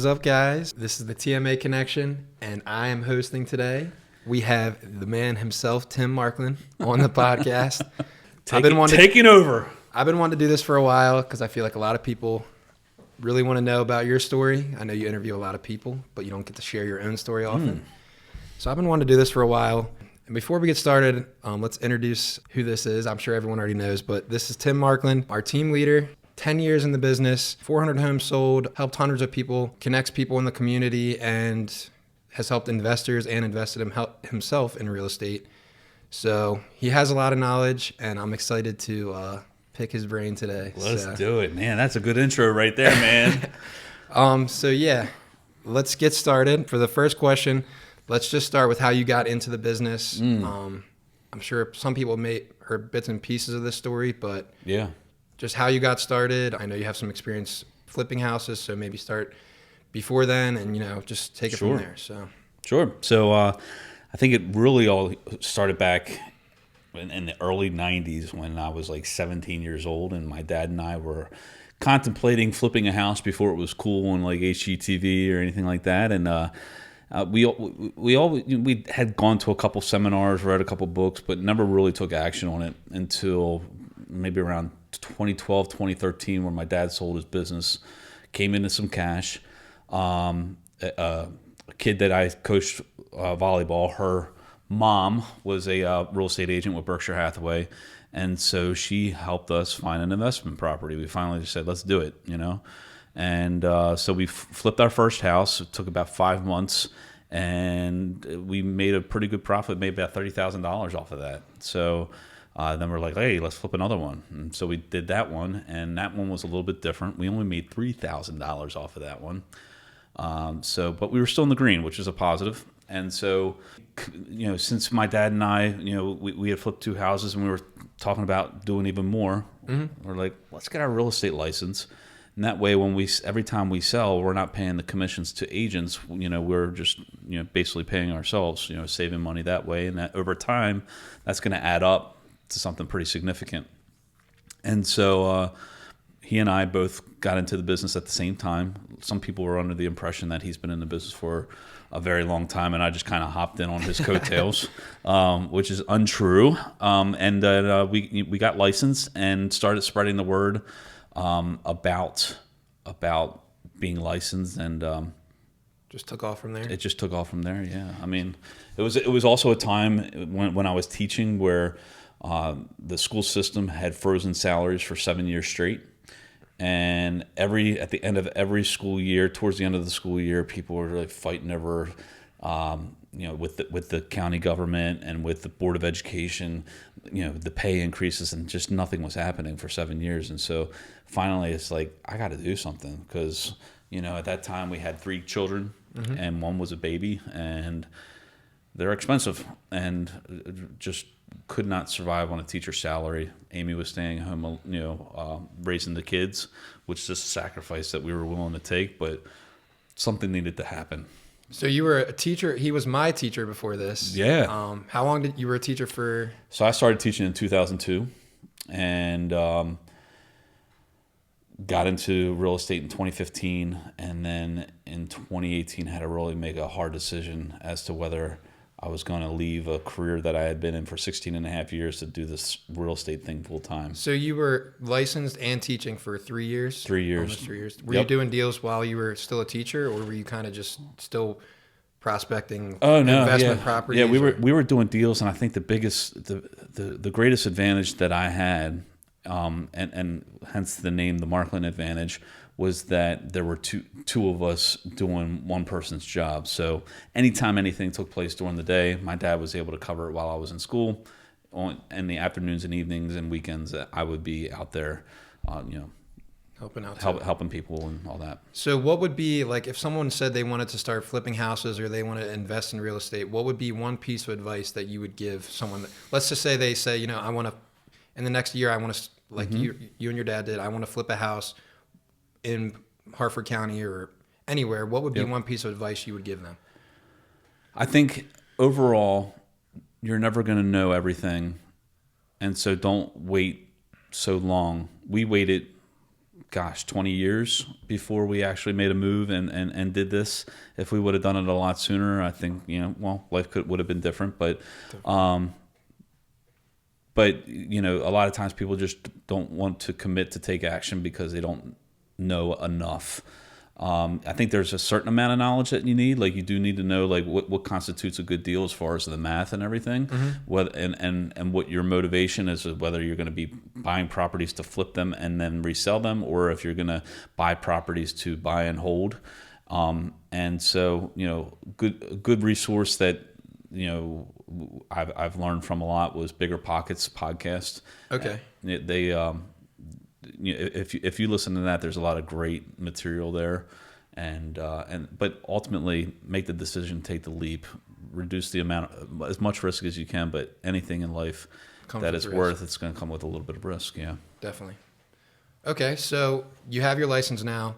is up, guys? This is the TMA Connection, and I am hosting today. We have the man himself, Tim Markland, on the podcast. Taking over. I've been wanting to do this for a while because I feel like a lot of people really want to know about your story. I know you interview a lot of people, but you don't get to share your own story often. So I've been wanting to do this for a while. And before we get started, let's introduce who this is. I'm sure everyone already knows, but this is Tim Markland, our team leader. 10 years in the business, 400 homes sold, helped hundreds of people, connects people in the community, and has helped investors and invested himself in real estate. So he has a lot of knowledge, and I'm excited to pick his brain today. Let's do it, man. That's a good intro right there, man. So yeah, let's get started. For the first question, let's just start with how you got into the business. I'm sure some people may heard bits and pieces of this story, but yeah. Just how you got started. I know you have some experience flipping houses, so maybe start before then and, just take it from there. Sure. So I think it really all started back in the early 90s when I was like 17 years old, and my dad and I were contemplating flipping a house before it was cool on like HGTV or anything like that. And we had gone to a couple seminars, read a couple books, but never really took action on it until maybe around 2012, 2013, when my dad sold his business, came into some cash. A kid that I coached volleyball, her mom was a real estate agent with Berkshire Hathaway, and so she helped us find an investment property. We finally just said, let's do it, And so we flipped our first house. It took about 5 months, and we made a pretty good profit, made about $30,000 off of that. So then we're like, hey, let's flip another one. And so we did that one, and that one was a little bit different. We only made $3,000 off of that one. But we were still in the green, which is a positive. And so, since my dad and I, we had flipped 2 houses and we were talking about doing even more, we're like, let's get our real estate license. And that way, every time we sell, we're not paying the commissions to agents. We're just, basically paying ourselves, saving money that way. And that over time, that's going to add up to something pretty significant. And so he and I both got into the business at the same time. Some people were under the impression that he's been in the business for a very long time, and I just kind of hopped in on his coattails, which is untrue. And then we got licensed and started spreading the word about being licensed, and just took off from there. It just took off from there. Yeah, I mean, it was also a time when I was teaching where the school system had frozen salaries for 7 years straight, and at the end of every school year, towards the end of the school year, people were really fighting over, with the county government and with the Board of Education, the pay increases, and just nothing was happening for 7 years. And so finally, it's like, I got to do something, because at that time we had 3 children, and one was a baby, and they're expensive, and just could not survive on a teacher's salary. Amy was staying home, raising the kids, which is just a sacrifice that we were willing to take, but something needed to happen. So you were a teacher. He was my teacher before this. Yeah. How long did you were a teacher for? So I started teaching in 2002, and got into real estate in 2015, and then in 2018 had to really make a hard decision as to whether I was going to leave a career that I had been in for 16 and a half years to do this real estate thing full time. So you were licensed and teaching for 3 years? 3 years. Almost 3 years. Were you doing deals while you were still a teacher, or were you kind of just still prospecting investment properties? Yeah, we were doing deals, and I think the greatest advantage that I had, and hence the name, the Markland advantage, was that there were two of us doing one person's job. So anytime anything took place during the day, my dad was able to cover it while I was in school. In the afternoons and evenings and weekends, I would be out there, helping people and all that. So what would be, like, if someone said they wanted to start flipping houses or they want to invest in real estate, what would be one piece of advice that you would give someone? Let's just say they say, I want to, in the next year, I want to, like you and your dad did, I want to flip a house in Harford County or anywhere. What would be one piece of advice you would give them? I think overall, you're never going to know everything, and so don't wait so long. We waited 20 years before we actually made a move and did this. If we would have done it a lot sooner, I think, life would have been different. But a lot of times people just don't want to commit to take action because they don't know enough. I think there's a certain amount of knowledge that you need. Like, you do need to know, like, what constitutes a good deal as far as the math and everything. And what your motivation is, whether you're going to be buying properties to flip them and then resell them, or if you're going to buy properties to buy and hold. And so, good resource that, I've learned from a lot was Bigger Pockets podcast. Okay. They, if you listen to that, there's a lot of great material there, but ultimately make the decision, take the leap, reduce the amount, as much risk as you can. But anything in life that is worth, it's going to come with a little bit of risk. Yeah, definitely. Okay, so you have your license now.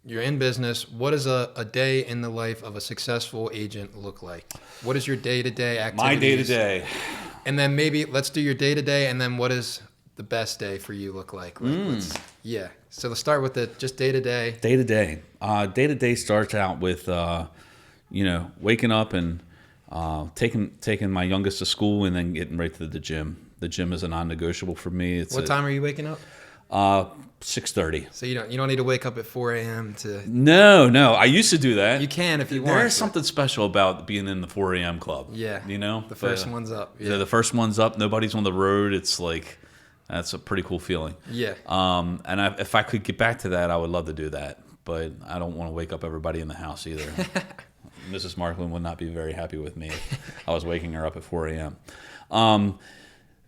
You're in business. What does a day in the life of a successful agent look like? What is your day-to-day activities? My day-to-day. And then maybe let's do your day-to-day, and then what does the best day for you look like? So let's start with just day-to-day. Day-to-day. Day-to-day starts out with, waking up and taking my youngest to school and then getting right to the gym. The gym is a non-negotiable for me. What time are you waking up? 6:30. So you don't need to wake up at 4 a.m. to... No. I used to do that. You can if you want. There is something special about being in the 4 a.m. club. Yeah. The first one's up. Yeah. The first one's up. Nobody's on the road. It's like, that's a pretty cool feeling. Yeah. If I could get back to that, I would love to do that. But I don't want to wake up everybody in the house either. Mrs. Markland would not be very happy with me if I was waking her up at 4 a.m.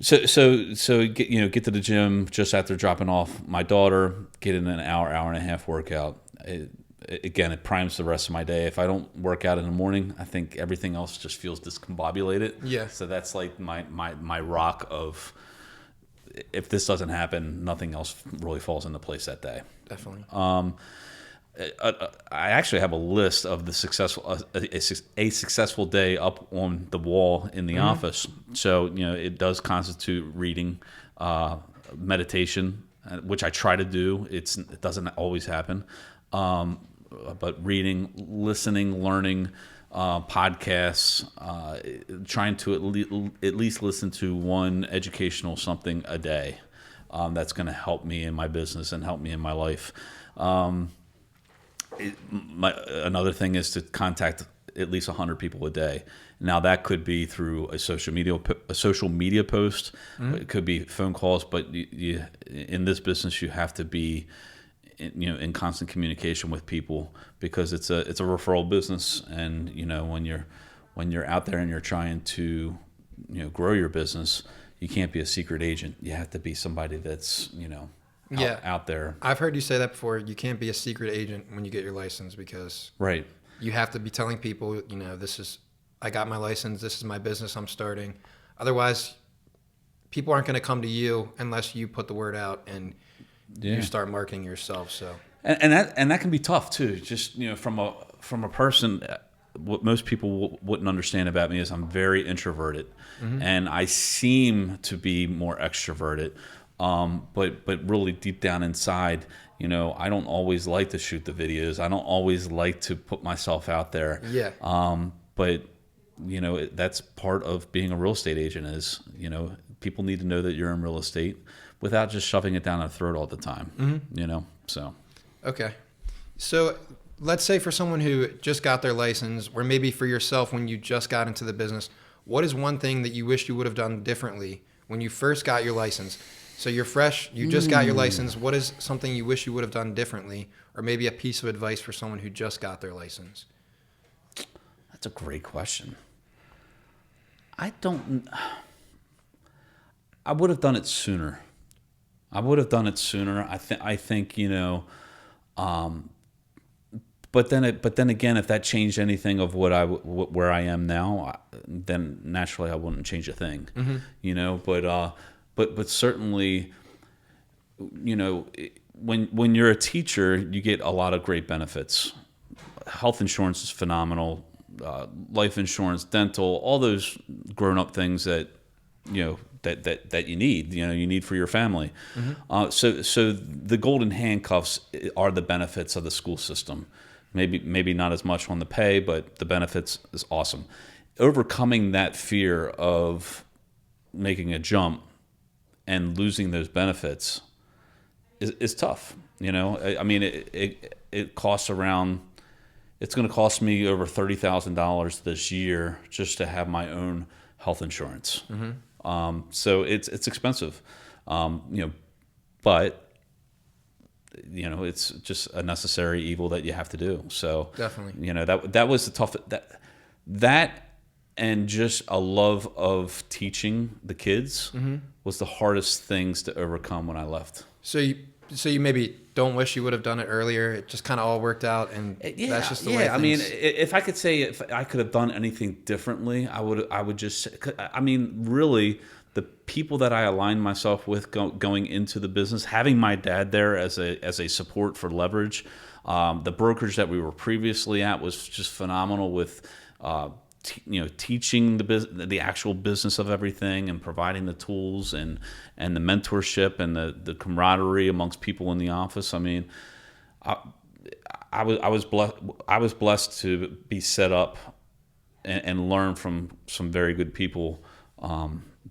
So get to the gym just after dropping off my daughter, get in an hour and a half workout. It primes the rest of my day. If I don't work out in the morning, I think everything else just feels discombobulated. Yeah. So that's like my rock of, if this doesn't happen, nothing else really falls into place that day. Definitely. I actually have a list of the a successful day up on the wall in the office. So it does constitute reading, meditation, which I try to do. It doesn't always happen, but reading, listening, learning, podcasts, trying to at least listen to one educational something a day. That's going to help me in my business and help me in my life. Another thing is to contact at least 100 people a day. Now that could be through a social media post. It could be phone calls, but in this business you have to be in constant communication with people, because it's a referral business. And when you're out there and you're trying to grow your business, you can't be a secret agent. You have to be somebody that's out there. I've heard you say that before. You can't be a secret agent when you get your license, because right. You have to be telling people, I got my license, this is my business I'm starting. Otherwise, people aren't going to come to you unless you put the word out and you start marketing yourself. So and that can be tough too. Just from a person, what most people wouldn't understand about me is I'm very introverted, and I seem to be more extroverted. But really deep down inside, I don't always like to shoot the videos. I don't always like to put myself out there. Yeah. But that's part of being a real estate agent is, people need to know that you're in real estate without just shoving it down their throat all the time. So. Okay. So let's say for someone who just got their license, or maybe for yourself when you just got into the business, what is one thing that you wish you would have done differently when you first got your license? So you're fresh, you just got your license. What is something you wish you would have done differently, or maybe a piece of advice for someone who just got their license? That's a great question. I would have done it sooner. I think but then again, if that changed anything of where I am now, then naturally I wouldn't change a thing. But certainly, when you're a teacher, you get a lot of great benefits. Health insurance is phenomenal. Life insurance, dental, all those grown-up things that that you need. You need for your family. So the golden handcuffs are the benefits of the school system. Maybe not as much on the pay, but the benefits is awesome. Overcoming that fear of making a jump and losing those benefits is tough. I mean, it costs around. It's going to cost me over $30,000 this year just to have my own health insurance. So it's expensive, but it's just a necessary evil that you have to do. So definitely, that was the tough that and just a love of teaching the kids was the hardest things to overcome when I left. So you maybe don't wish you would have done it earlier. It just kind of all worked out, and that's just the way. I mean, if I could say if I could have done anything differently, I would just. I mean, really, the people that I aligned myself with going into the business, having my dad there as a support for leverage, the brokerage that we were previously at was just phenomenal with. Teaching the actual business of everything and providing the tools and the mentorship and the camaraderie amongst people in the office. I mean, I was blessed to be set up and learn from some very good people,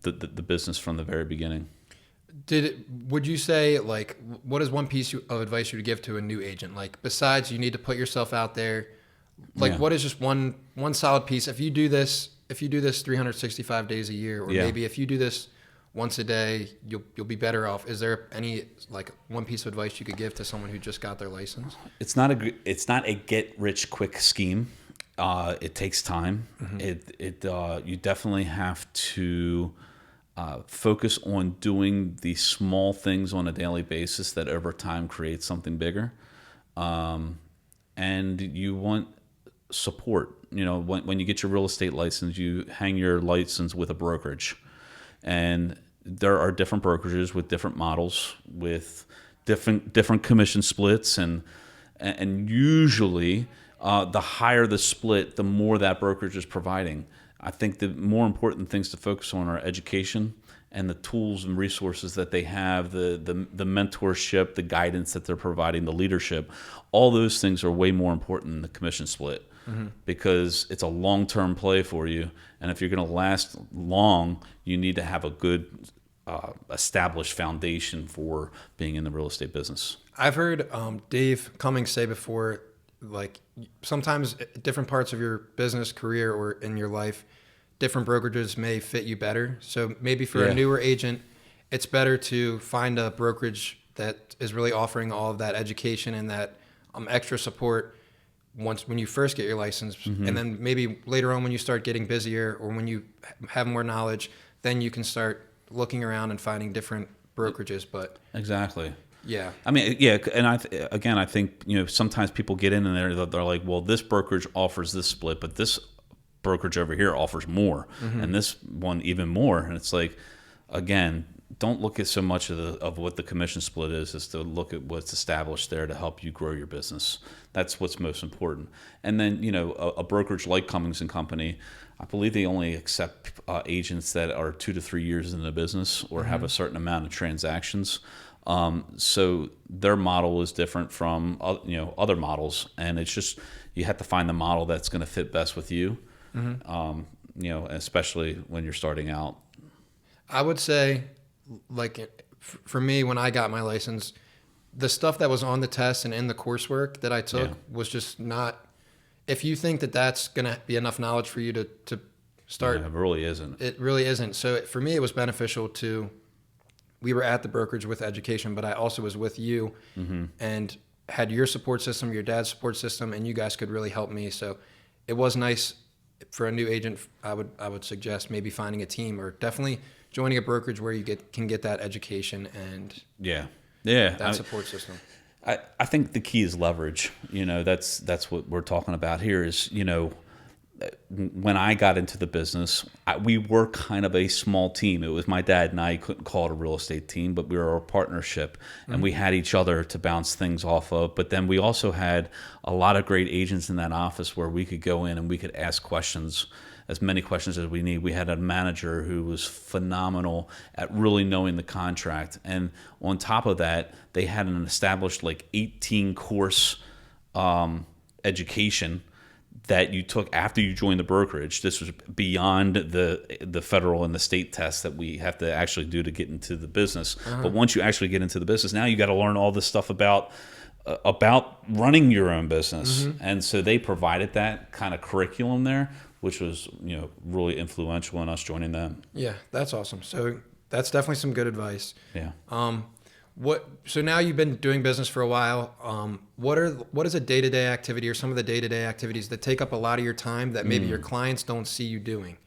the business from the very beginning. Would you say, like, what is one piece of advice you would give to a new agent? Like, besides you need to put yourself out there, like, what is just one solid piece? If you do this 365 days a year, or maybe if you do this once a day, you'll be better off. Is there any, like, one piece of advice you could give to someone who just got their license? It's not a get rich quick scheme. It takes time. You definitely have to focus on doing the small things on a daily basis that over time create something bigger. And you want support. When you get your real estate license, you hang your license with a brokerage, and there are different brokerages with different models, with different commission splits, and usually the higher the split, the more that brokerage is providing. I think the more important things to focus on are education and the tools and resources that they have, the mentorship, the guidance that they're providing, the leadership. All those things are way more important than the commission split, because it's a long-term play for you. And if you're going to last long, you need to have a good established foundation for being in the real estate business. I've heard Dave Cummings say before, like, sometimes different parts of your business, career, or in your life, different brokerages may fit you better. So maybe for a newer agent, it's better to find a brokerage that is really offering all of that education and that extra support when you first get your license. And then maybe later on when you start getting busier or when you have more knowledge, then you can start looking around and finding different brokerages. But exactly. Yeah. I mean, and I think, sometimes people get in there, they're like, well, this brokerage offers this split, but this brokerage over here offers more, and this one even more. And it's like, again, don't look at so much of what the commission split is to look at what's established there to help you grow your business. That's what's most important. And then, a brokerage like Cummings and Company, I believe they only accept agents that are 2 to 3 years in the business or have a certain amount of transactions. So their model is different from other models, and it's just you have to find the model that's going to fit best with you. Especially when you're starting out. I would say, like, for me, when I got my license, the stuff that was on the test and in the coursework that I took was just not. If you think that that's going to be enough knowledge for you to start, it really isn't. It really isn't. So for me, it was beneficial to. We were at the brokerage with education, but I also was with you and had your support system, your dad's support system, and you guys could really help me. So it was nice for a new agent. I would suggest maybe finding a team or definitely joining a brokerage where you can get that education and that support system. I think the key is leverage. That's what we're talking about here is, when I got into the business, we were kind of a small team. It was my dad and I couldn't call it a real estate team, but we were a partnership, and we had each other to bounce things off of. But then we also had a lot of great agents in that office where we could go in and we could ask questions as many questions as we need. We had a manager who was phenomenal at really knowing the contract. And on top of that, they had an established like 18 course education that you took after you joined the brokerage. This was beyond the federal and the state tests that we have to actually do to get into the business. But once you actually get into the business, now you got to learn all this stuff about running your own business. And so they provided that kind of curriculum there, which was, you know, really influential in us joining them. Yeah, that's awesome. So that's definitely some good advice. Yeah. So now you've been doing business for a while. What is a day-to-day activity or some of the day-to-day activities that take up a lot of your time that maybe your clients don't see you doing?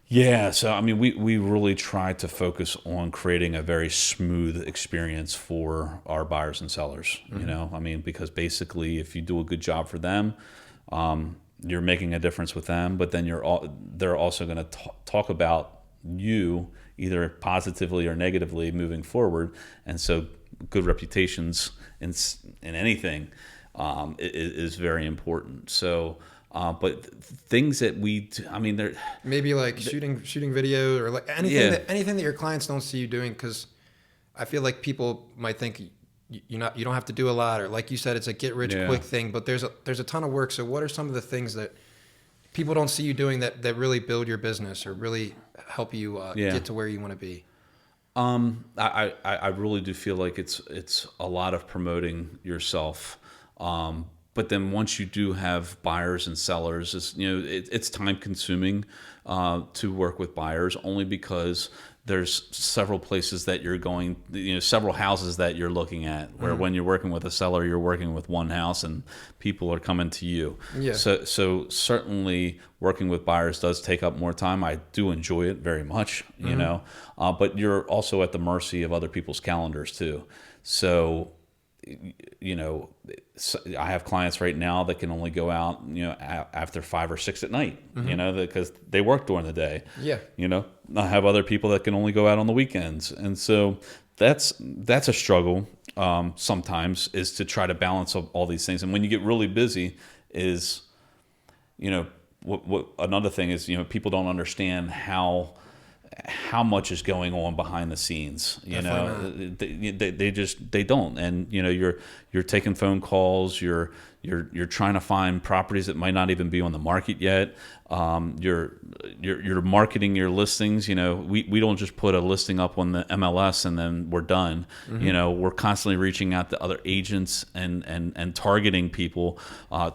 Yeah, so I mean, we really try to focus on creating a very smooth experience for our buyers and sellers. You know, I mean, because basically, if you do a good job for them, you're making a difference with them. But then they're also going to talk about you either positively or negatively moving forward. And so, good reputations in anything is very important. So. But things that I mean, they're maybe like shooting video or like anything that your clients don't see you doing. Because I feel like people might think you don't have to do a lot, or like you said, it's a get rich quick thing. But there's a ton of work. So what are some of the things that people don't see you doing that really build your business or really help you get to where you want to be? I really do feel like it's a lot of promoting yourself. But then once you do have buyers and sellers, it's time consuming to work with buyers, only because there's several places that you're going, several houses that you're looking at, where when you're working with a seller, you're working with one house and people are coming to you. Yeah. So certainly working with buyers does take up more time. I do enjoy it very much, but you're also at the mercy of other people's calendars too. So, I have clients right now that can only go out, after 5 or 6 at night, because they work during the day. Yeah. I have other people that can only go out on the weekends. And so that's a struggle sometimes, is to try to balance all these things. And when you get really busy is, what another thing is, people don't understand how much is going on behind the scenes. They don't. And you're taking phone calls, you're trying to find properties that might not even be on the market yet. You're marketing your listings. We don't just put a listing up on the MLS and then we're done. We're constantly reaching out to other agents and targeting people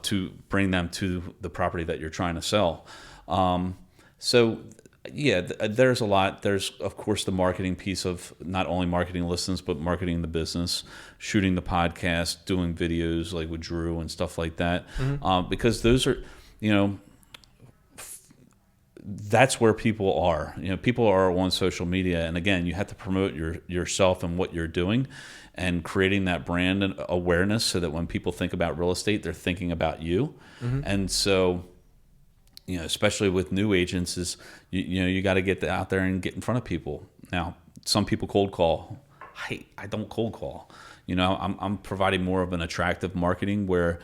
to bring them to the property that you're trying to sell. Yeah, there's a lot. There's, of course, the marketing piece of not only marketing listings, but marketing the business, shooting the podcast, doing videos like with Drew and stuff like that. Because those are, that's where people are. People are on social media. And again, you have to promote yourself and what you're doing and creating that brand and awareness so that when people think about real estate, they're thinking about you. And so, especially with new agents, is you got to get out there and get in front of people. Now, some people cold call. I don't cold call. I'm providing more of an attractive marketing where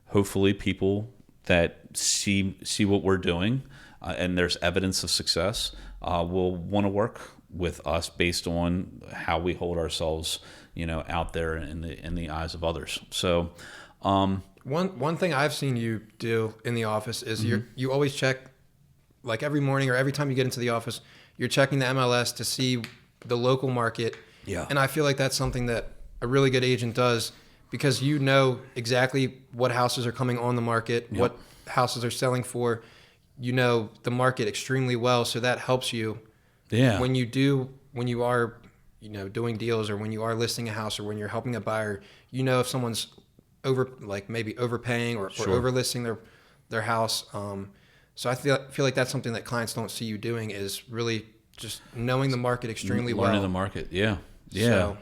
hopefully people that see what we're doing and there's evidence of success will want to work with us based on how we hold ourselves, out there in the eyes of others. So. One thing I've seen you do in the office is you always check, like every morning or every time you get into the office, you're checking the MLS to see the local market. Yeah. And I feel like that's something that a really good agent does, because you know exactly what houses are coming on the market, what houses are selling for. You know the market extremely well, so that helps you. Yeah. When you are, doing deals, or when you are listing a house, or when you're helping a buyer, if someone's maybe overpaying or overlisting their house. So I feel like that's something that clients don't see you doing, is really just knowing the market extremely well. Learning the market, yeah. So,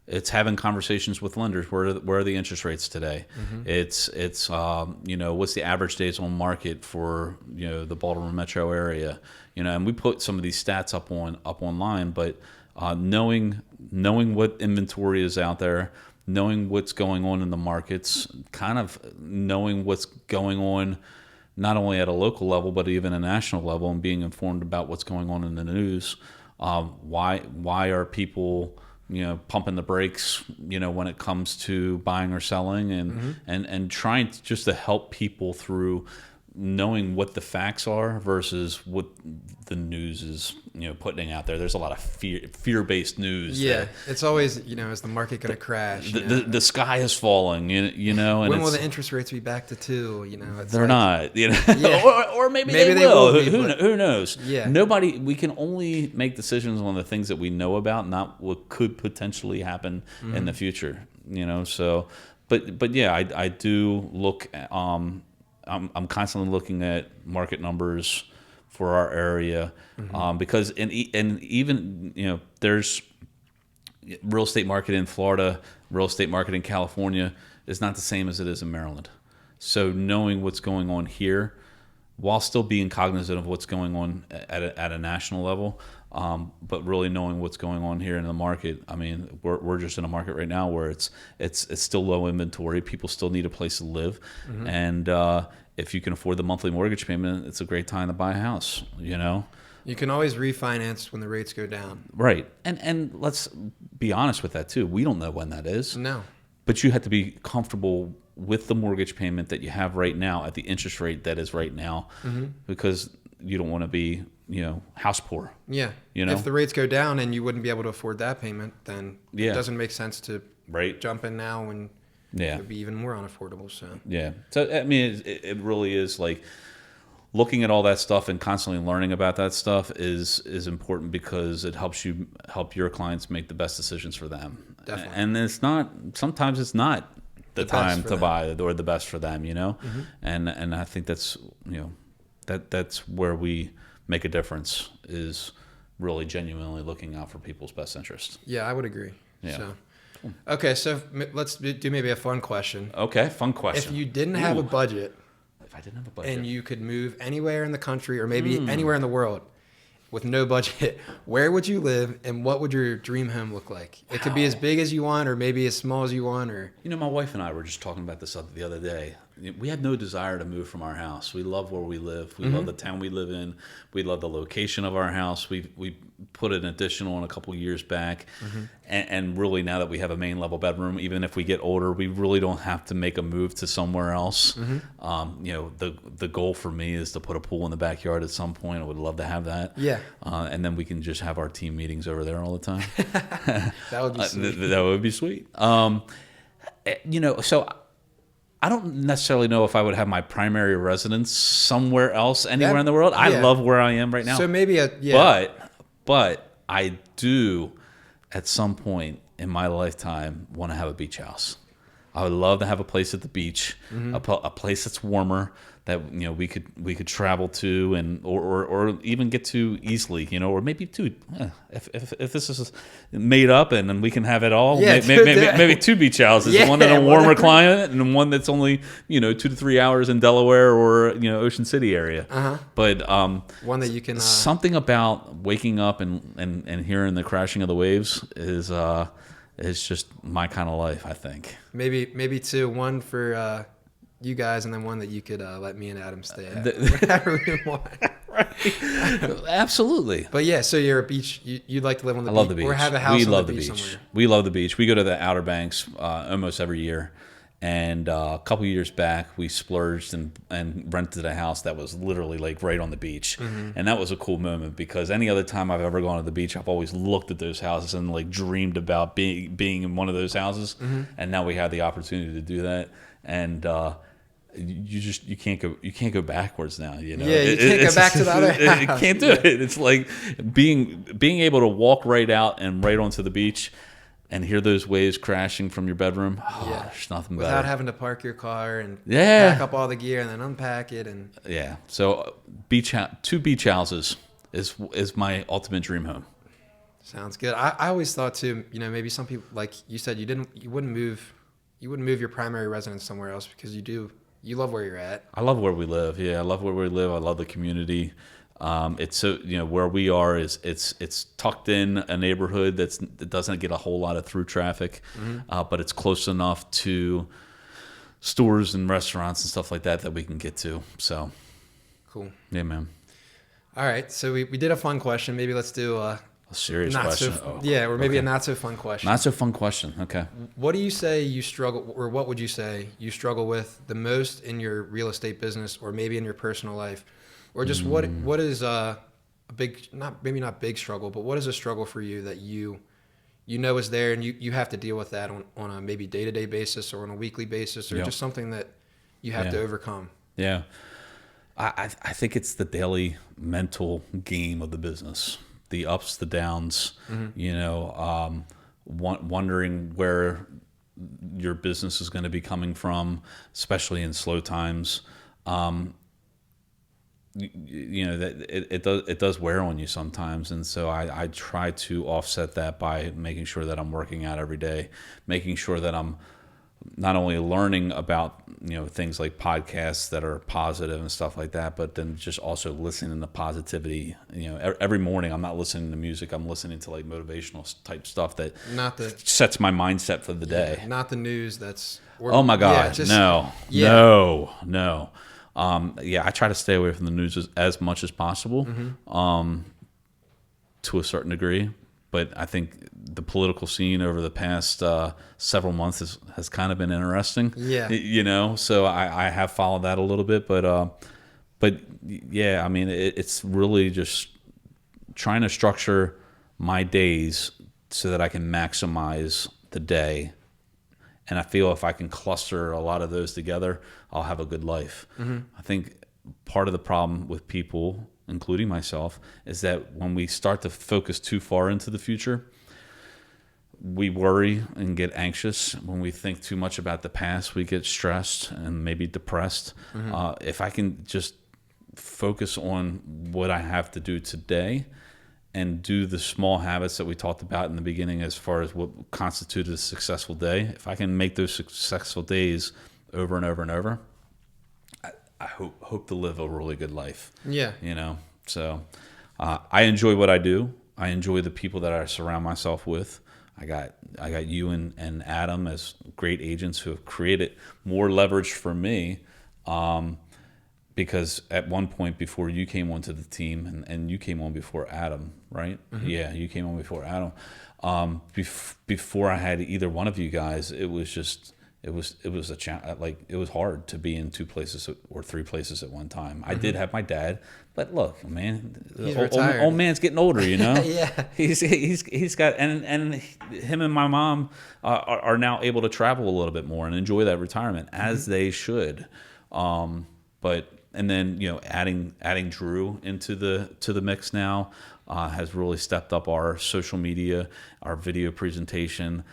it's having conversations with lenders. Where are the interest rates today? It's what's the average days on market for the Baltimore metro area. And we put some of these stats up online, but knowing what inventory is out there, knowing what's going on in the markets, kind of knowing what's going on not only at a local level, but even a national level, and being informed about what's going on in the news. Why are people, pumping the brakes, when it comes to buying or selling, and trying just to help people through knowing what the facts are versus what the news is, putting out there. There's a lot of fear-based news. Yeah, it's always, is the market going to crash? The sky is falling, and when will the interest rates be back to 2? They're not, Yeah. or maybe they will. Who knows? Yeah. We can only make decisions on the things that we know about, not what could potentially happen in the future. So, but yeah, I do look at, I'm constantly looking at market numbers for our area, because and even there's real estate market in Florida, real estate market in California is not the same as it is in Maryland. So knowing what's going on here, while still being cognizant of what's going on at a national level, but really knowing what's going on here in the market. I mean, we're just in a market right now where it's still low inventory. People still need a place to live, and if you can afford the monthly mortgage payment, it's a great time to buy a house. You can always refinance when the rates go down. Right, and let's be honest with that too. We don't know when that is. No, but you have to be comfortable with the mortgage payment that you have right now at the interest rate that is right now, because you don't want to be house poor. Yeah. If the rates go down and you wouldn't be able to afford that payment, then it doesn't make sense to jump in now when it would be even more unaffordable. So I mean, it really is like looking at all that stuff and constantly learning about that stuff is important, because it helps you help your clients make the best decisions for them. Definitely. And sometimes it's not the time to buy or the best for them, and I think that's that's where we make a difference, is really genuinely looking out for people's best interest. Yeah, I would agree. Yeah. So, okay, so let's do maybe a fun question. Okay, fun question. If you didn't have a budget, if I didn't have a budget, and you could move anywhere in the country or maybe anywhere in the world with no budget, where would you live and what would your dream home look like? It could be as big as you want or maybe as small as you want. Or my wife and I were just talking about this the other day. We had no desire to move from our house. We love where we live. We love the town we live in. We love the location of our house. We put an addition on a couple years back, and really now that we have a main level bedroom, even if we get older, we really don't have to make a move to somewhere else. The goal for me is to put a pool in the backyard at some point. I would love to have that. Yeah. And then we can just have our team meetings over there all the time. That would be sweet. That would be sweet. So I don't necessarily know if I would have my primary residence somewhere else, anywhere in the world. I love where I am right now. So maybe But I do, at some point in my lifetime, want to have a beach house. I would love to have a place at the beach, a place that's warmer, that we could travel to, and or even get to easily, or maybe two. If this is made up and we can have it all, maybe two beach houses, one in a warmer climate and one that's only 2 to 3 hours in Delaware or Ocean City area. But one that you can something about waking up and hearing the crashing of the waves is just my kind of life, I think. Maybe two, one for you guys, and then one that you could let me and Adam stay at, whatever we want. Right. Absolutely. But yeah, so you're a beach. You'd like to live on the beach. I love the beach. Or have a house on the beach somewhere. We love the beach. We go to the Outer Banks almost every year. And a couple years back, we splurged and rented a house that was literally like right on the beach. And that was a cool moment, because any other time I've ever gone to the beach, I've always looked at those houses and like dreamed about being in one of those houses. And now we have the opportunity to do that. And you can't go backwards now. Yeah, you can't go back to the other house. You can't do it. It's like being able to walk right out and right onto the beach and hear those waves crashing from your bedroom. There's nothing better. Without having to park your car and pack up all the gear and then unpack it. And so two beach houses is my ultimate dream home. Sounds good. I always thought too, maybe some people, like you said, you wouldn't move your primary residence somewhere else because you love where you're at. I love where we live. Yeah, I love where we live. I love the community. It's so where we are is it's tucked in a neighborhood that doesn't get a whole lot of through traffic, but it's close enough to stores and restaurants and stuff like that we can get to. So Cool. yeah, man. All right. So we did a fun question. Maybe let's do A serious not question. so or maybe a not so fun question. Not so fun question. Okay. What do you say you struggle, or what would you say you struggle with the most in your real estate business, or maybe in your personal life, or just what is a big, not big struggle, but what is a struggle for you that you know is there, and you have to deal with that on a maybe day-to-day basis or on a weekly basis, or just something that you have to overcome? Yeah. I think it's the daily mental game of the business, the ups, the downs, wondering where your business is going to be coming from, especially in slow times. That it does wear on you sometimes, and so I try to offset that by making sure that I'm working out every day, making sure that I'm not only learning about things like podcasts that are positive and stuff like that, but then just also listening to positivity. Every morning I'm not listening to music, I'm listening to like motivational type stuff that sets my mindset for the day. Not the news that's oh my god, no. I try to stay away from the news as much as possible, to a certain degree. But I think the political scene over the past several months has kind of been interesting. Yeah. So I have followed that a little bit. But yeah, I mean, it's really just trying to structure my days so that I can maximize the day. And I feel if I can cluster a lot of those together, I'll have a good life. I think part of the problem with people, including myself, is that when we start to focus too far into the future, we worry and get anxious. When we think too much about the past, we get stressed and maybe depressed. If I can just focus on what I have to do today and do the small habits that we talked about in the beginning as far as what constituted a successful day, if I can make those successful days over and over and over, I hope to live a really good life. Yeah. So I enjoy what I do. I enjoy the people that I surround myself with. I got you and Adam as great agents who have created more leverage for me, because at one point before you came onto the team, and you came on before Adam, right? Yeah, you came on before Adam. Before I had either one of you guys, it was a challenge. Like, it was hard to be in two places or three places at one time. I did have my dad, but look, man, old man's getting older, Yeah. He's got, and him and my mom are now able to travel a little bit more and enjoy that retirement as they should. And then adding Drew into the mix now has really stepped up our social media, our video presentation.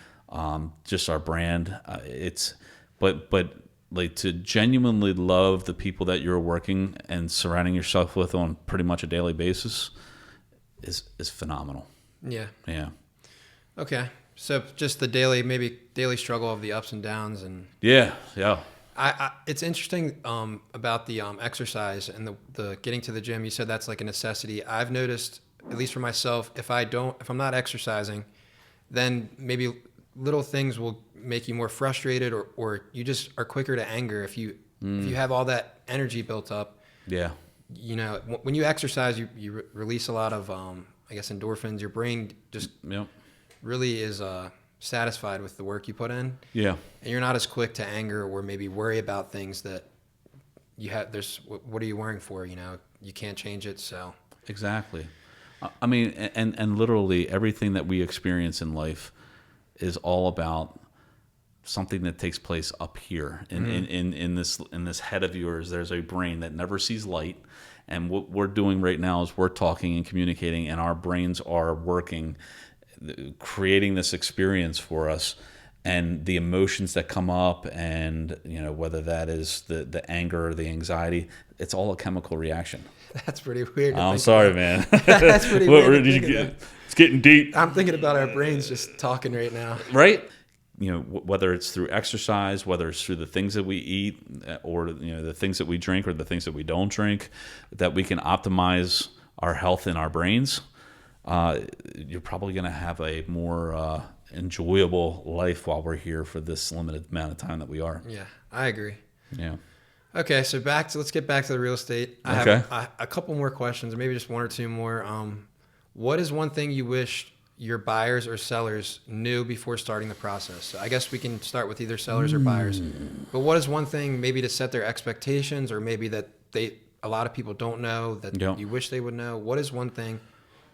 Just our brand. But like, to genuinely love the people that you're working and surrounding yourself with on pretty much a daily basis is phenomenal. Yeah. Yeah. Okay. So just the daily struggle of the ups and downs, and yeah. It's interesting about the exercise and the getting to the gym. You said that's like a necessity. I've noticed, at least for myself, if I'm not exercising, then maybe little things will make you more frustrated, or you just are quicker to anger if you have all that energy built up. Yeah. When you exercise, you release a lot of I guess endorphins. Your brain just really is satisfied with the work you put in. Yeah. And you're not as quick to anger or maybe worry about things that you have. What are you worrying for? You can't change it. So exactly. I mean, and literally everything that we experience in life is all about something that takes place up here in this head of yours. There's a brain that never sees light, and what we're doing right now is we're talking and communicating, and our brains are working, creating this experience for us, and the emotions that come up, and whether that is the anger or the anxiety, it's all a chemical reaction. That's pretty weird. I'm sorry, man. That's pretty weird. It's getting deep. I'm thinking about our brains just talking right now. Right? Whether it's through exercise, whether it's through the things that we eat, or the things that we drink, or the things that we don't drink, that we can optimize our health in our brains, you're probably going to have a more enjoyable life while we're here for this limited amount of time that we are. Yeah, I agree. Yeah. Okay, so let's get back to the real estate. I have a couple more questions, maybe just one or two more. What is one thing you wish your buyers or sellers knew before starting the process? So I guess we can start with either sellers or buyers. But what is one thing maybe to set their expectations, or maybe that a lot of people don't know that you wish they would know? What is one thing? Do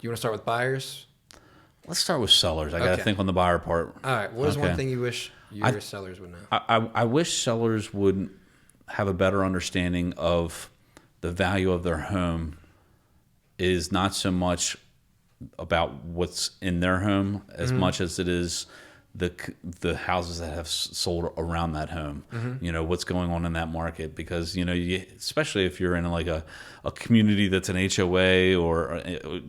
you want to start with buyers? Let's start with sellers. I got to think on the buyer part. All right. What is one thing you wish your sellers would know? I wish sellers would have a better understanding of the value of their home is not so much about what's in their home as much as it is the houses that have sold around that home. You know, what's going on in that market, because, you know, especially if you're in like a community that's an HOA, or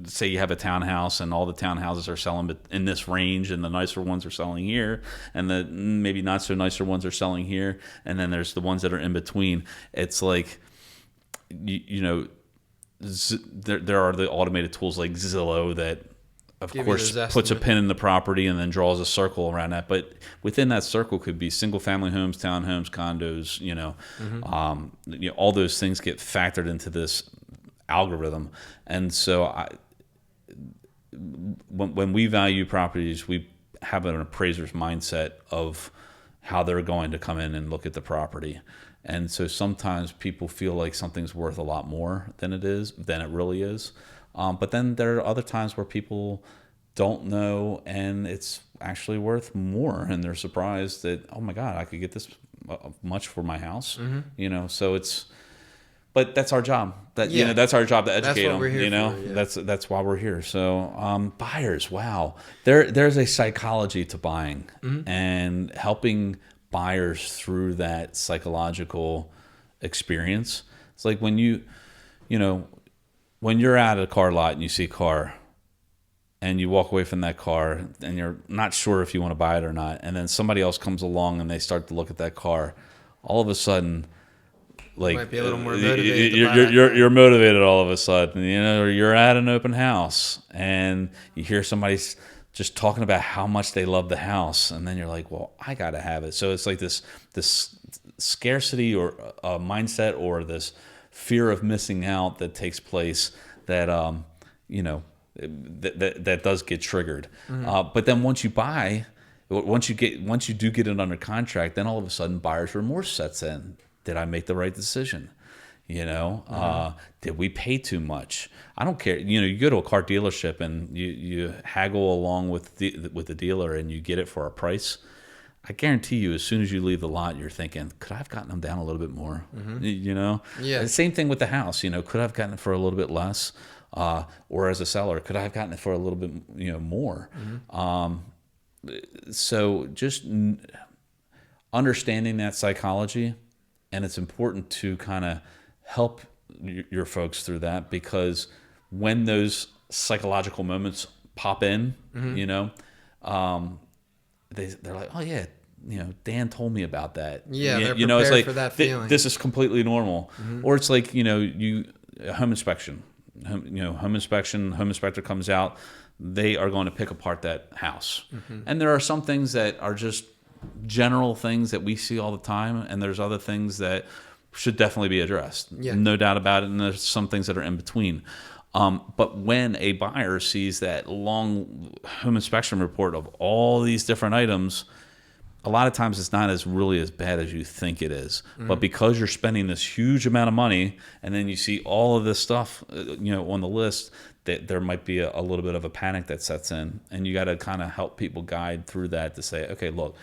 say you have a townhouse and all the townhouses are selling in this range, and the nicer ones are selling here, and the maybe not so nicer ones are selling here, and then there's the ones that are in between. It's like, you know, there are the automated tools like Zillow that, of course, puts a pin in the property and then draws a circle around that. But within that circle could be single family homes, townhomes, condos, you know, all those things get factored into this algorithm. And so when we value properties, we have an appraiser's mindset of how they're going to come in and look at the property. And so sometimes people feel like something's worth a lot more than it really is. But then there are other times where people don't know, and it's actually worth more, and they're surprised that, oh my God, I could get this much for my house. You know, so but that's our job. You know, that's our job to educate them. You know, that's why we're here. So buyers, wow, there's a psychology to buying and helping buyers through that psychological experience. It's like when when you're at a car lot and you see a car and you walk away from that car and you're not sure if you want to buy it or not, and then somebody else comes along and they start to look at that car, all of a sudden, like, you might be a little more motivated. You're motivated all of a sudden. You know, or you're at an open house and you hear somebody just talking about how much they love the house, and then you're like, well, I got to have it. So it's like this scarcity or mindset, or this fear of missing out that takes place that you know, that does get triggered. But then once you do get it under contract, then all of a sudden buyer's remorse sets in. Did I make the right decision? You know, did we pay too much? I don't care. You know, you go to a car dealership and you haggle along with the dealer and you get it for a price. I guarantee you, as soon as you leave the lot, you're thinking, could I have gotten them down a little bit more? You know? Yeah. The same thing with the house. You know, could I have gotten it for a little bit less? Or as a seller, could I have gotten it for a little bit, you know, more? So just understanding that psychology, and it's important to kind of help your folks through that, because when those psychological moments pop in, you know, they're like, oh yeah, you know, Dan told me about that. Yeah, they're you know, it's like for that feeling. This is completely normal. Or it's like, you know, home inspection. Home inspector comes out. They are going to pick apart that house, and there are some things that are just general things that we see all the time, and there's other things that should definitely be addressed. Yeah. No doubt about it. And there's some things that are in between. But when a buyer sees that long home inspection report of all these different items, a lot of times it's not really as bad as you think it is. But because you're spending this huge amount of money, and then you see all of this stuff, you know, on the list, that there might be a little bit of a panic that sets in, and you got to kind of help people guide through that to say, okay, look,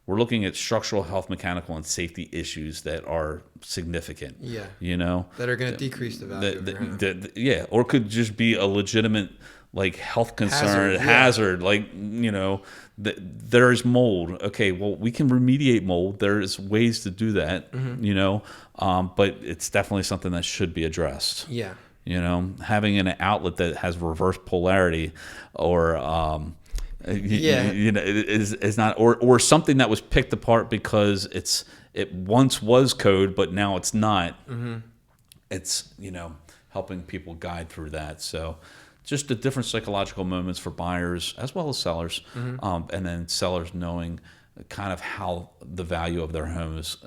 we're looking at structural, health, mechanical, and safety issues that are significant. Yeah, you know, that are going to decrease the value of your home. Yeah, or could just be a legitimate like health concern, hazard. Like, you know, there's mold. Okay, well, we can remediate mold. There's ways to do that. You know, but it's definitely something that should be addressed. Yeah, you know, having an outlet that has reverse polarity, or you know, is not, or something that was picked apart because it once was code, but now it's not. It's, you know, helping people guide through that. So just the different psychological moments for buyers as well as sellers, and then sellers knowing kind of how the value of their homes,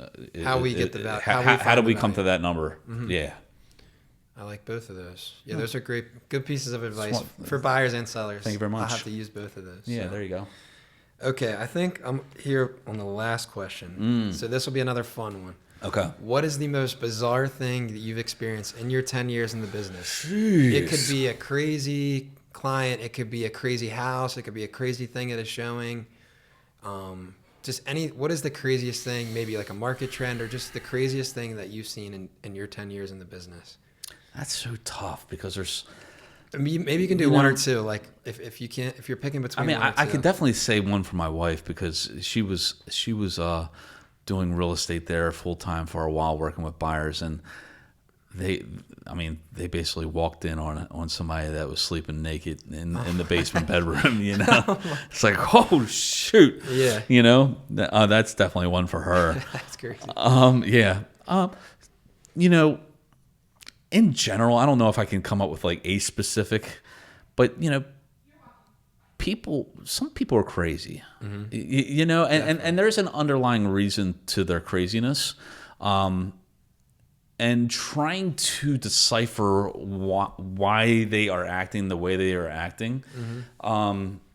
How we get the value. how do we come to that number? Yeah. I like both of those. Yeah, those are good pieces of advice for buyers and sellers. Thank you very much. I'll have to use both of those. Yeah, there you go. Okay, I think I'm here on the last question. So this will be another fun one. Okay. What is the most bizarre thing that you've experienced in your 10 years in the business? Jeez. It could be a crazy client. It could be a crazy house. It could be a crazy thing that is showing. What is the craziest thing, maybe like a market trend or just the craziest thing that you've seen in your 10 years in the business? That's so tough because there's... Maybe you can do one or two. Like if you're picking between. I mean, one or two. I could definitely say one for my wife because she was doing real estate there full time for a while, working with buyers, and they basically walked in on somebody that was sleeping naked in the basement bedroom. You know, it's like, oh shoot, yeah. You know, that's definitely one for her. That's crazy. Yeah. You know. In general, I don't know if I can come up with like a specific, but you know, some people are crazy, you know, and there's an underlying reason to their craziness, and trying to decipher why they are acting the way they are acting,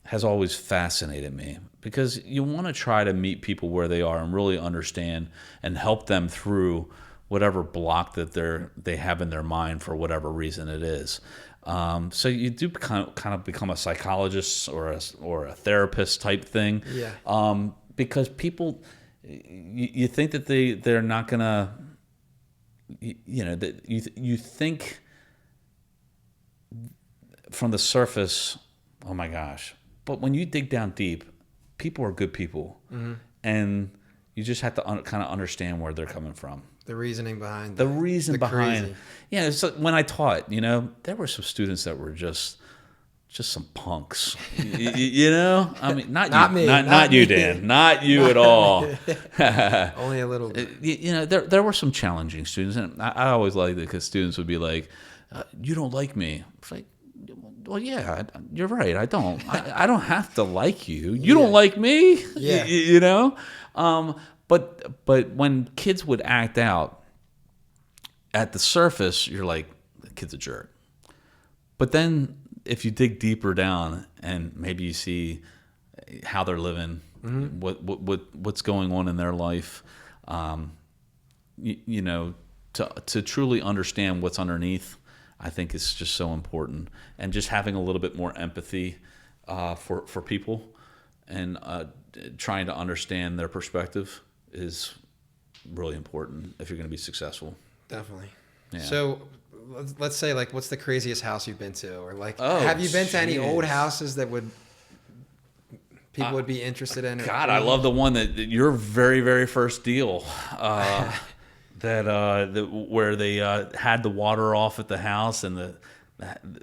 has always fascinated me because you want to try to meet people where they are and really understand and help them through whatever block that they have in their mind for whatever reason it is. So you do kind of become a psychologist or a therapist type thing. Yeah. Because people, you think that they're not gonna, you know, that you think from the surface, oh my gosh, but when you dig down deep, people are good people, and you just have to kind of understand where they're coming from. The reasoning behind the reason behind crazy. Yeah, so when I taught, you know, there were some students that were just some punks. You know, I mean, not you, not you, Dan, not you at all. Only a little bit. You know, there were some challenging students, and I always liked it because students would be like, "You don't like me." It's like, well, yeah, you're right. I don't. I don't have to like you. You don't like me. Yeah. You know. But when kids would act out at the surface, you're like, the kid's a jerk. But then if you dig deeper down and maybe you see how they're living, what's going on in their life, you know, to truly understand what's underneath, I think is just so important. And just having a little bit more empathy for people and trying to understand their perspective is really important if you're going to be successful. Definitely. Yeah. So let's say, like, what's the craziest house you've been to? Or like, have you been to any old houses that people would be interested in? God, I love the one that your very, very first deal, where they had the water off at the house, and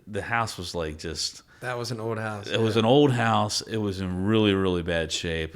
the house was like just... That was an old house. It was an old house. It was in really, really bad shape.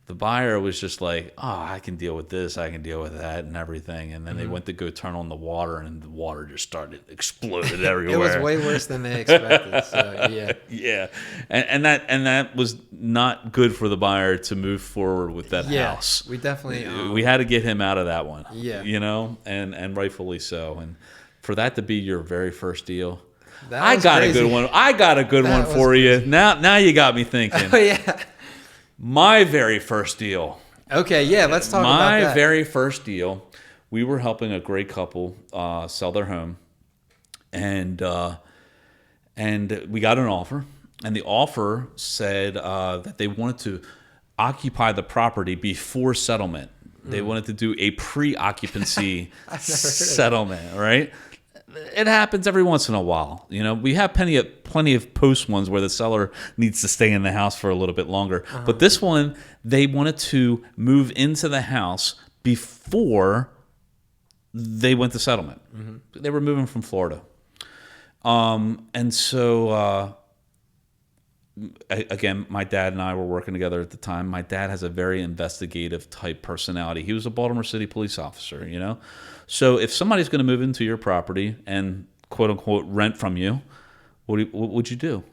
The buyer was just like, oh, I can deal with this, I can deal with that, and everything. And then they went to go turn on the water, and the water just started exploded everywhere. It was way worse than they expected. So yeah, yeah, and that was not good for the buyer to move forward with that house. We definitely we had to get him out of that one. Yeah, you know, and rightfully so. And for that to be your very first deal. I got a good one. I got a good one for you. Now you got me thinking. Oh yeah. My very first deal. Okay, yeah, let's talk about that. My very first deal, we were helping a great couple sell their home, and we got an offer, and the offer said that they wanted to occupy the property before settlement. They wanted to do a pre-occupancy settlement, right? It happens every once in a while. You know, we have plenty of post ones where the seller needs to stay in the house for a little bit longer. But this one, they wanted to move into the house before they went to settlement. They were moving from Florida. And so, again, my dad and I were working together at the time. My dad has a very investigative type personality. He was a Baltimore City police officer, you know? So if somebody's going to move into your property and quote unquote rent from you, what would you do?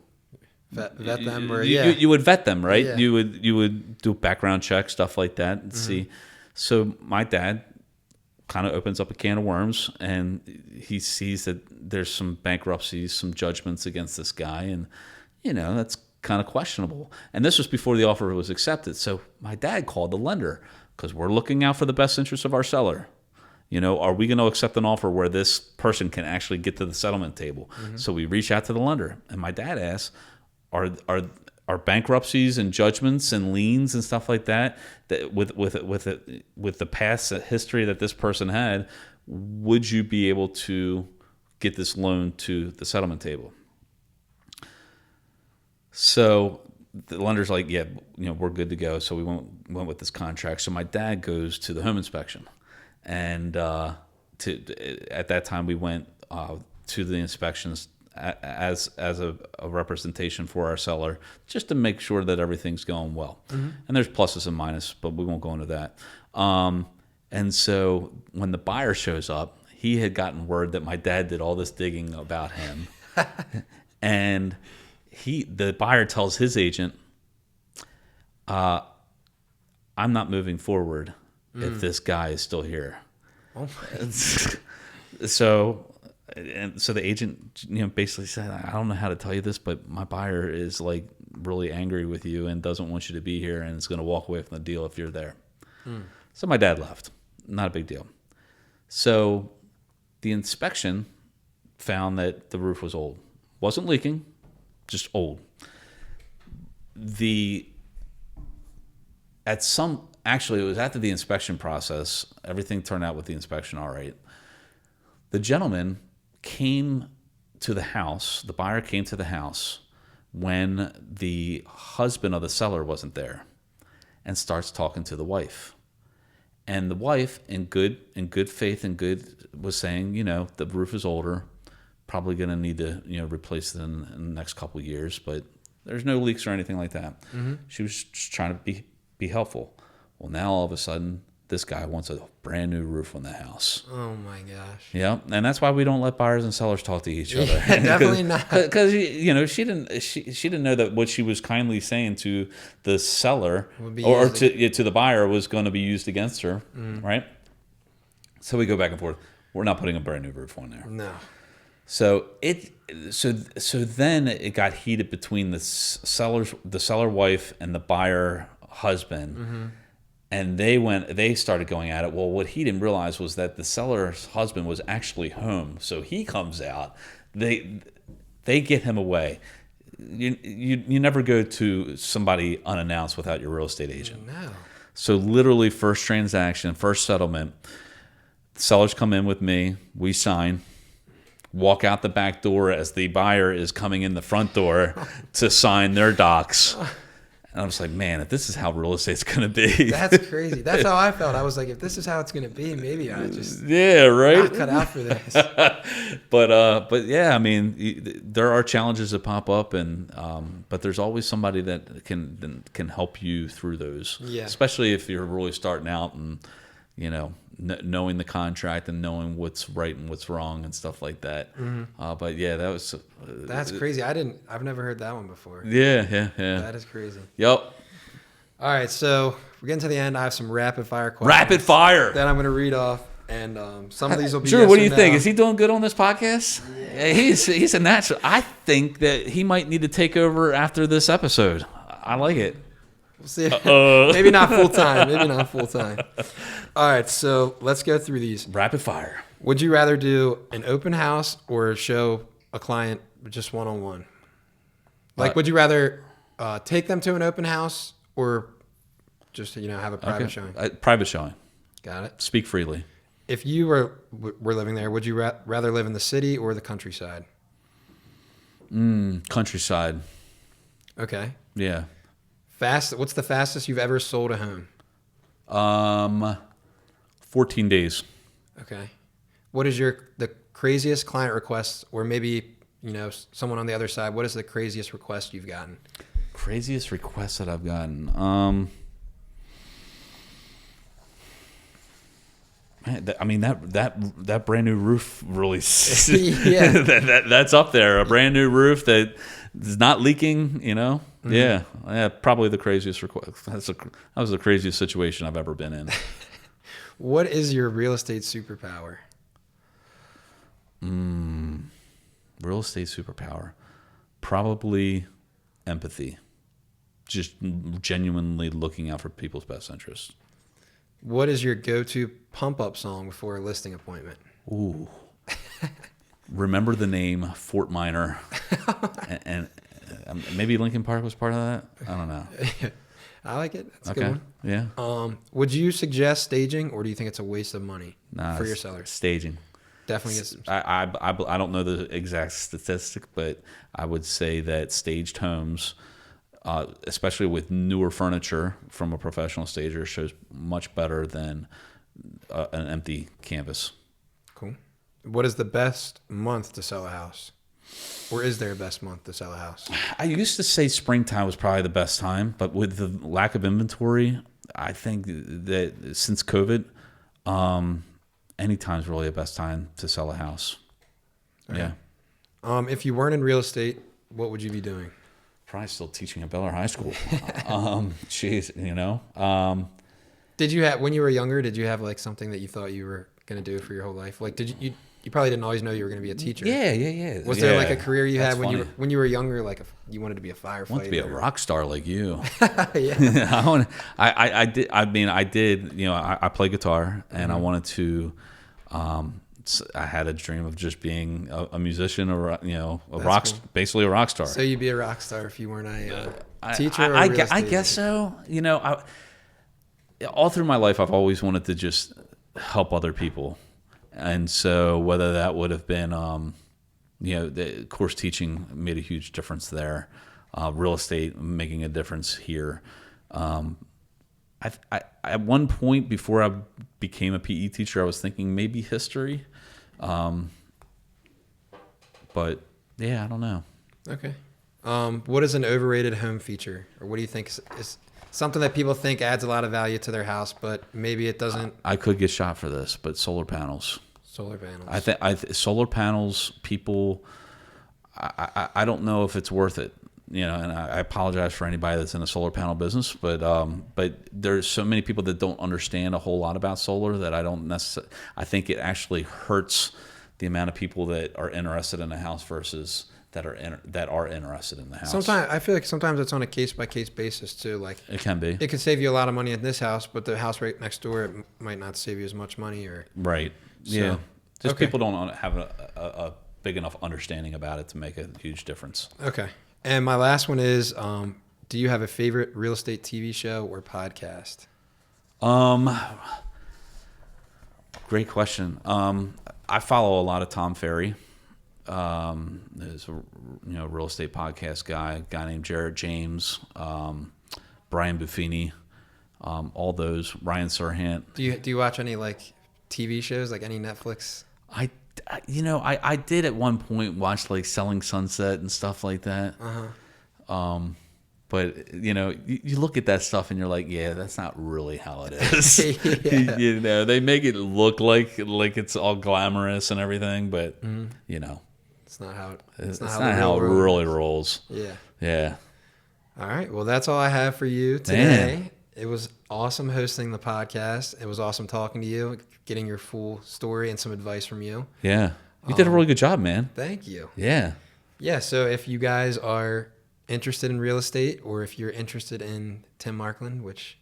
Vet them, or you would vet them, right? Yeah. You would do background checks, stuff like that, and see. So my dad kind of opens up a can of worms, and he sees that there's some bankruptcies, some judgments against this guy, and that's kind of questionable. And this was before the offer was accepted. So my dad called the lender because we're looking out for the best interests of our seller. Are we going to accept an offer where this person can actually get to the settlement table? So we reach out to the lender, and my dad asks, are bankruptcies and judgments and liens and stuff like that with the past history that this person had, would you be able to get this loan to the settlement table? So the lender's like, yeah, we're good to go. So we went with this contract. So my dad goes to the home inspection, and at that time we went to the inspections as a representation for our seller, just to make sure that everything's going well. And there's pluses and minuses, but we won't go into that. And so when the buyer shows up, he had gotten word that my dad did all this digging about him. And the buyer tells his agent, I'm not moving forward if this guy is still here. Oh So the agent, basically said, I don't know how to tell you this, but my buyer is like really angry with you and doesn't want you to be here, and is going to walk away from the deal if you're there. So my dad left. Not a big deal. So the inspection found that the roof was old. Wasn't leaking, just old. Actually, it was after the inspection process. Everything turned out with the inspection all right. The gentleman came to the house, the buyer came to the house when the husband of the seller wasn't there, and starts talking to the wife. And the wife, in good faith and was saying, the roof is older, probably going to need to replace it in the next couple of years, but there's no leaks or anything like that. She was just trying to be helpful. Well, now all of a sudden, this guy wants a brand new roof on the house. Oh my gosh. Yeah, and that's why we don't let buyers and sellers talk to each other. Definitely not. Because she didn't know that what she was kindly saying to the seller or to the buyer was going to be used against her, right? So we go back and forth. We're not putting a brand new roof on there. No. So then it got heated between the seller wife and the buyer husband. And they started going at it. Well, what he didn't realize was that the seller's husband was actually home. So he comes out. They get him away. You never go to somebody unannounced without your real estate agent. No. So literally first transaction, first settlement, sellers come in with me. We sign. Walk out the back door as the buyer is coming in the front door to sign their docs. And I was like, man, if this is how real estate's going to be. That's crazy. That's how I felt. I was like, if this is how it's going to be, maybe I just right. not cut out for this. But yeah, I mean, there are challenges that pop up, and but there's always somebody that can help you through those. Yeah. Especially Especially if you're really starting out and knowing the contract and knowing what's right and what's wrong and stuff like that. But yeah, that's crazy. I've never heard that one before. Yeah. That is crazy. Yep. All right, so we're getting to the end. I have some rapid fire questions. Rapid fire. That I'm going to read off, and some of these will be. Drew, yes what do or you no. think? Is he doing good on this podcast? Yeah. He's a natural. I think that he might need to take over after this episode. I like it. We'll see. Maybe not full time. All right, so let's go through these. Rapid fire. Would you rather do an open house or show a client just one-on-one? Like, would you rather take them to an open house or just have a private showing? Private showing. Got it. Speak freely. If you were living there, would you rather live in the city or the countryside? Countryside. Okay. Yeah. What's the fastest you've ever sold a home? 14 days. Okay. What is the craziest client request, or maybe someone on the other side? What is the craziest request you've gotten? Craziest request that I've gotten. Man, that brand new roof really, Yeah. that's up there. A brand new roof that is not leaking. Mm-hmm. Yeah, probably the craziest request. That was the craziest situation I've ever been in. What is your real estate superpower? Real estate superpower, probably empathy. Just genuinely looking out for people's best interests. What is your go-to pump-up song before a listing appointment? Ooh. Remember the name Fort Minor. and maybe Lincoln Park was part of that? I don't know. I like it. That's a okay. good one. Yeah. Would you suggest staging, or do you think it's a waste of money for your sellers? Staging. Definitely gets. I don't know the exact statistic, but I would say that staged homes, especially with newer furniture from a professional stager, shows much better than an empty canvas. Cool. What is the best month to sell a house? Or is there a best month to sell a house? I used to say springtime was probably the best time, but with the lack of inventory, I think that since COVID, anytime's really the best time to sell a house. Okay. Yeah. If you weren't in real estate, what would you be doing? Probably still teaching at Bel Air High School. Jeez, Did you have, when you were younger, did you have like something that you thought you were going to do for your whole life? Like, did you probably didn't always know you were going to be a teacher. Yeah. Was there like a career you had when you were younger? Like you wanted to be a firefighter? I wanted to be a rock star like you. Yeah. I did. I mean, I did. I play guitar, and I wanted to. I had a dream of just being a musician, or a rock, cool. Basically a rock star. So you'd be a rock star if you weren't a teacher. I guess so. All through my life, I've always wanted to just help other people. And so whether that would have been, the course teaching made a huge difference there. Real estate making a difference here. I at one point before I became a PE teacher, I was thinking maybe history. But yeah, I don't know. Okay. What is an overrated home feature, or what do you think is something that people think adds a lot of value to their house, but maybe it doesn't? I could get shot for this, but solar panels. Solar panels. I think solar panels. People, I don't know if it's worth it. And I apologize for anybody that's in the solar panel business, but there's so many people that don't understand a whole lot about solar that I don't necessarily. I think it actually hurts the amount of people that are interested in a house versus that are interested in the house. Sometimes I feel like sometimes it's on a case by case basis too. Like it can be. It could save you a lot of money at this house, but the house right next door it might not save you as much money. Or right. So, yeah. Just people don't have a big enough understanding about it to make a huge difference. Okay. And my last one is, do you have a favorite real estate TV show or podcast? Great question. I follow a lot of Tom Ferry. There's a real estate podcast guy, a guy named Jared James, Brian Buffini, all those, Ryan Serhant. Do you watch any like TV shows, like any Netflix? I did at one point watch like Selling Sunset and stuff like that. But you look at that stuff and you're like, yeah, that's not really how it is. Yeah. They make it look like it's all glamorous and everything, but it's not how it really rolls. Yeah. All right. Well, that's all I have for you today. Man. It was awesome hosting the podcast. It was awesome talking to you, getting your full story and some advice from you. Yeah. You did a really good job, man. Thank you. Yeah. Yeah. So if you guys are interested in real estate, or if you're interested in Tim Markland, which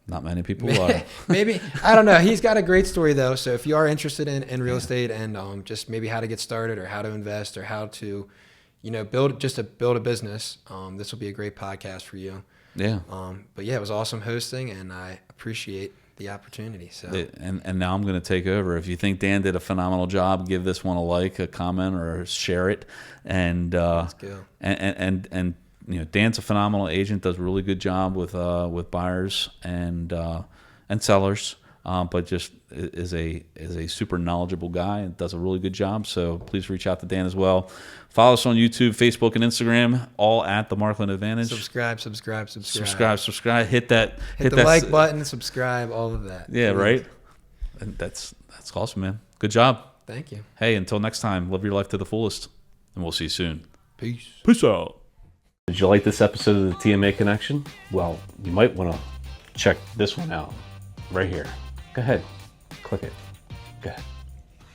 not many people are. Maybe. I don't know. He's got a great story though. So if you are interested in real estate and just maybe how to get started or how to invest or how to, build a business, this will be a great podcast for you. Yeah. But yeah, it was awesome hosting, and I appreciate the opportunity. So and now I'm going to take over. If you think Dan did a phenomenal job, give this one a like, a comment, or share it. And let's go. And Dan's a phenomenal agent. Does a really good job with buyers and sellers. But just is a super knowledgeable guy and does a really good job. So please reach out to Dan as well. Follow us on YouTube, Facebook, and Instagram, all at the Markland Advantage. Subscribe. Hit the like button, subscribe, all of that. Yeah, right. And that's awesome, man. Good job. Thank you. Hey, until next time, live your life to the fullest, and we'll see you soon. Peace. Peace out. Did you like this episode of the TMA Connection? Well, you might want to check this one out right here. Go ahead. Click it. Go ahead.